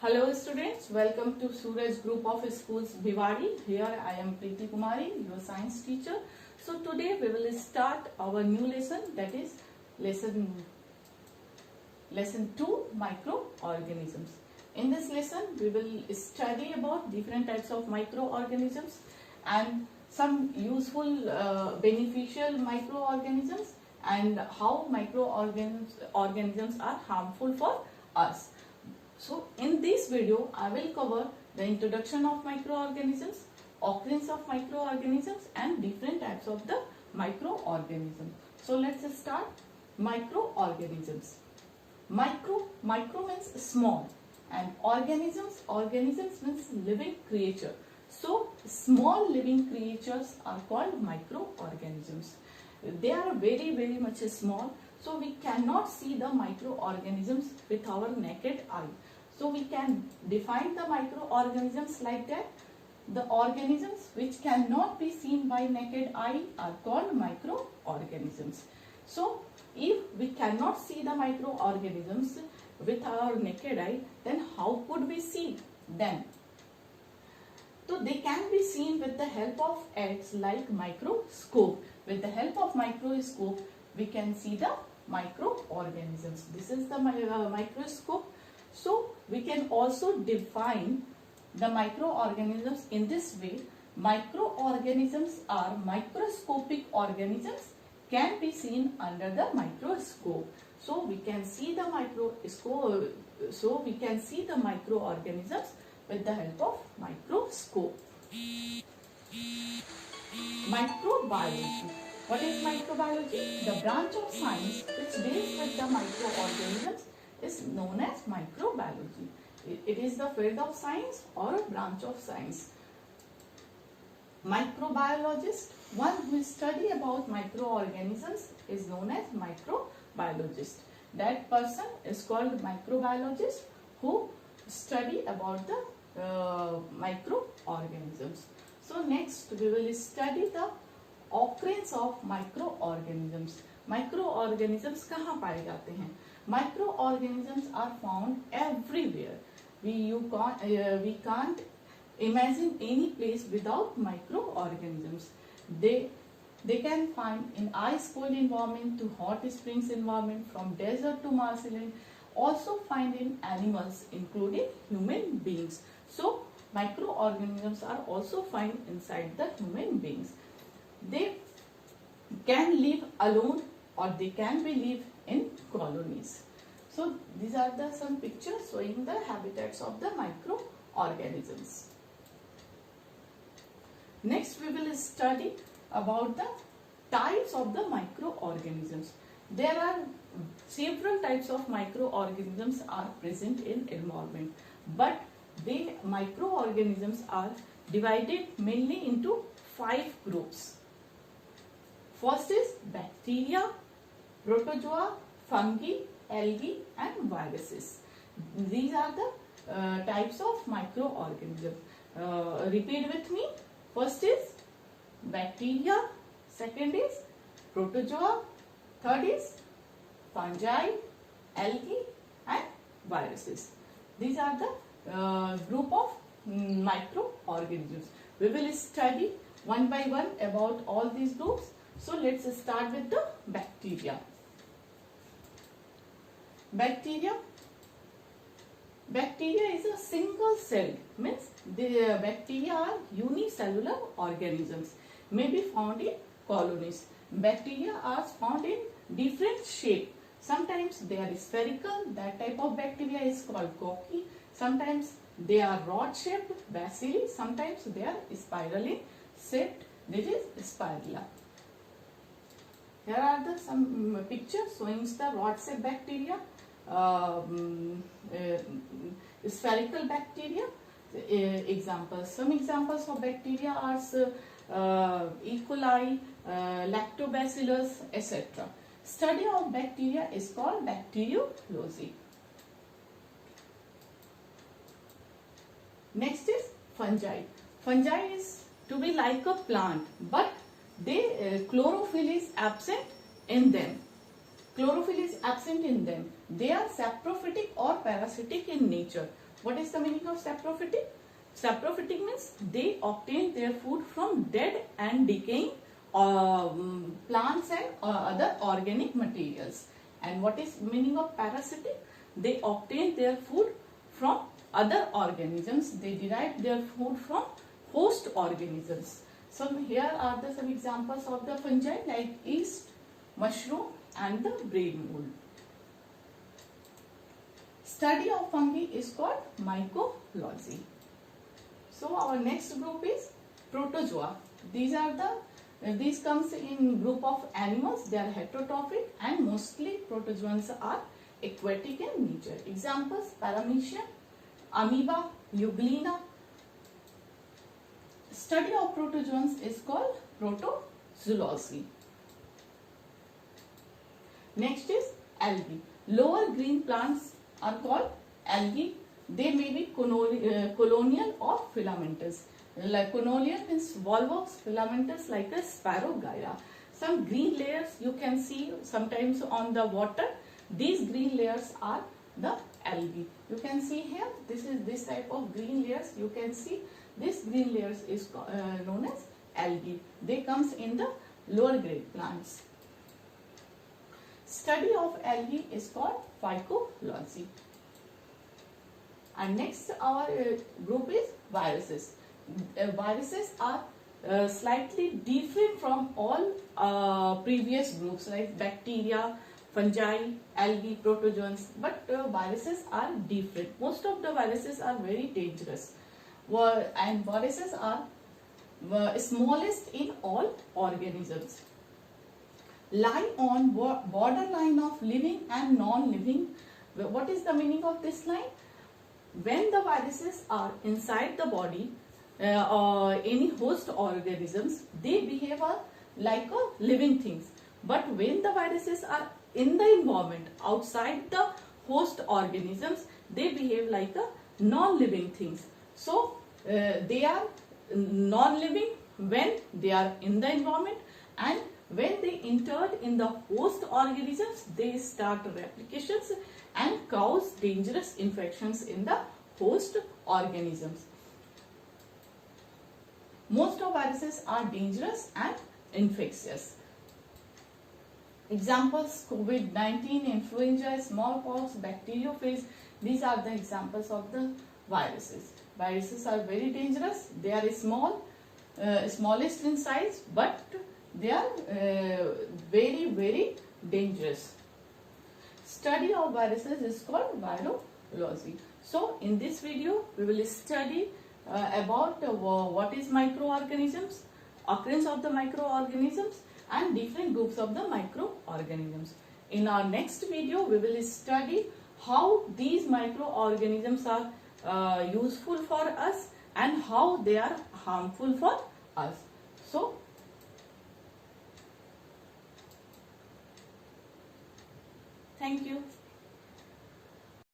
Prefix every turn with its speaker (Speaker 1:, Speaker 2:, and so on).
Speaker 1: Hello students, welcome to Suraj Group of Schools Bhiwadi. Here I am Preeti Kumari, your science teacher. So today we will start our new lesson, that is lesson 2, microorganisms. In this lesson we will study about different types of microorganisms and some useful beneficial microorganisms and how microorganisms are harmful for us. So in this video I will cover the introduction of microorganisms, occurrence of microorganisms and different types of the microorganisms. So let's start. Microorganisms. Micro means small and organisms means living creature. So small living creatures are called microorganisms. They are very much small, so we cannot see the microorganisms with our naked eye. So we can define the microorganisms like that. The organisms which cannot be seen by naked eye are called microorganisms. So if we cannot see the microorganisms with our naked eye, then how could we see them? So they can be seen with the help of aids like microscope. With the help of microscope, we can see the microorganisms. This is the microscope. So we can also define the microorganisms in this way. Microorganisms are microscopic organisms, can be seen under the microscope. So we can see the microscope. So we can see the microorganisms with the help of microscope. Microbiology. What is microbiology? The branch of science which deals with the microorganisms is known as microbiology. It is the field of science or a branch of science. Microbiologist, one who study about microorganisms, is known as microbiologist. That person is called microbiologist who study about the microorganisms. So next we will study the occurrence of microorganisms. Microorganisms कहाँ पाए जाते हैं? Microorganisms are found everywhere. We can't imagine any place without microorganisms. They can find in ice cold environment to hot springs environment, from desert to marshland. Also find in animals including human beings. So microorganisms are also found inside the human beings. They can live alone or they can be live in colonies. So these are the some pictures showing the habitats of the microorganisms. Next we will study about the types of the microorganisms. There are several types of microorganisms are present in environment, but the microorganisms are divided mainly into 5 groups. First is bacteria, protozoa, fungi, algae and viruses. These are the types of microorganisms. Repeat with me. First is bacteria, second is protozoa, third is fungi, algae and viruses. These are the group of microorganisms. We will study one by one about all these groups. So let's start with the bacteria. Bacteria is a single cell, means the bacteria are unicellular organisms, may be found in colonies. Bacteria are found in different shape. Sometimes they are spherical, that type of bacteria is called cocci. Sometimes they are rod shaped, bacilli. Sometimes they are spirally shaped, this is spirilla. Here are the some pictures showing the rod shaped bacteria, spherical bacteria. Examples. Some examples of bacteria are E. coli, lactobacillus, etc. Study of bacteria is called bacteriology. Next is fungi. Fungi is to be like a plant, but chlorophyll is absent in them. Chlorophyll is absent in them. They are saprophytic or parasitic in nature. What is the meaning of saprophytic? Saprophytic means they obtain their food from dead and decaying plants and other organic materials. And what is meaning of parasitic? They obtain their food from other organisms. They derive their food from host organisms. So here are the some examples of the fungi like yeast, mushroom and the bread mold. Study of fungi is called mycology. So our next group is protozoa. These comes in group of animals. They are heterotrophic and mostly protozoans are aquatic in nature. Examples: Paramecium, amoeba, euglena. Study of protozoans is called protozoology. Next is algae. Lower green plants are called algae. They may be colonial or filamentous. Like colonial means volvox, filamentous like a Sparrogyra. Some green layers you can see sometimes on the water. These green layers are the algae. You can see here, this is this type of green layers. You can see this green layers is known as algae. They comes in the lower grade plants. Study of algae is called phycology. And next our group is viruses. Viruses are slightly different from all previous groups like bacteria, fungi, algae, protozoans, but viruses are different. Most of the viruses are very dangerous, and viruses are smallest in all organisms. Lie on borderline of living and non-living. What is the meaning of this line? When the viruses are inside the body or any host organisms, they behave like living things. But when the viruses are in the environment outside the host organisms, they behave like non-living things. So they are non-living when they are in the environment, and when they entered in the host organisms, they start replications and cause dangerous infections in the host organisms. Most of viruses are dangerous and infectious. Examples: COVID-19, influenza, smallpox, bacteriophage. These are the examples of the viruses. Viruses are very dangerous. They are small, smallest in size, but they are very dangerous. Study of viruses is called virology. So in this video we will study about what is microorganisms, occurrence of the microorganisms and different groups of the microorganisms. In our next video we will study how these microorganisms are useful for us and how they are harmful for us. So thank you.